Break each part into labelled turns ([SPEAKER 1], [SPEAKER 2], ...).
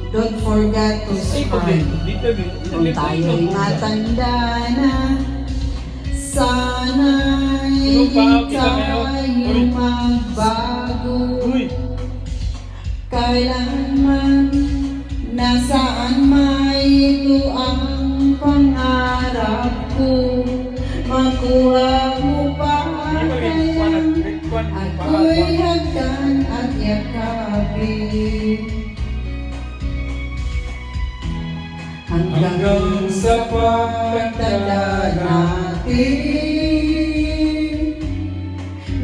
[SPEAKER 1] Don't forget to smile. Kung tayo'y matanda na, sana'y di tayo magbago. Kailanman, nasaan may ito ang pangarap ko. Makuha mo pa kaya ako'y hagdan at yakapin. Hanggang sa pagtanda natin,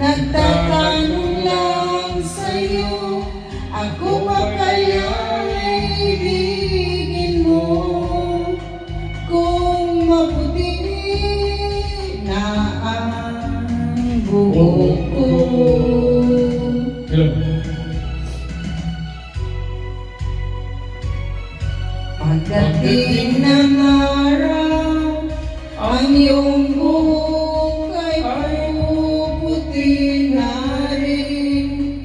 [SPEAKER 1] nagtatanong lang sa'yo, ako ba kaya ibigin mo? Kung mabuti na ang buhok ko. Pagdating ng araw, ang iyong buhok ay puputi na rin.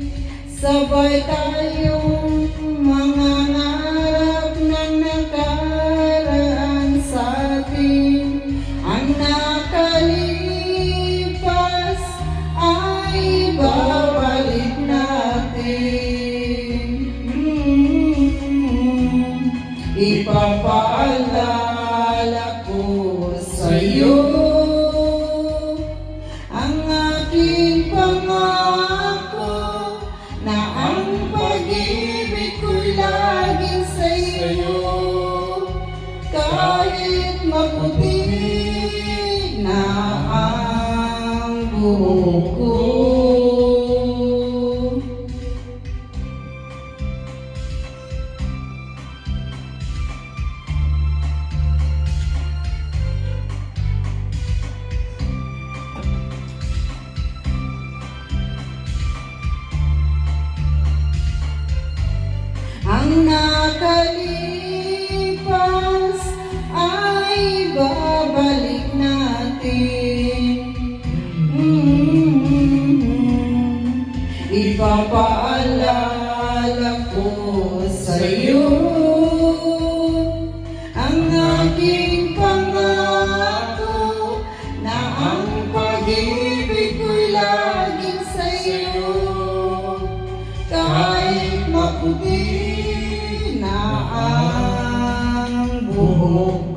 [SPEAKER 1] Sabay tayong mga ngarap ng nakaraan sa atin. Ang nakalipas ay babalik natin. Ipapaalala ko sa'yo ang aking pangako na ang pag-ibig ko'y laging sa'yo. Kahit maputi na ang buhok ko. Ang nakalipas ay babalik natin. Ipapaalala ko sa'yo ang aking pangako na ang pag-ibig ko'y laging sa'yo. Kahit maputi na ang buhok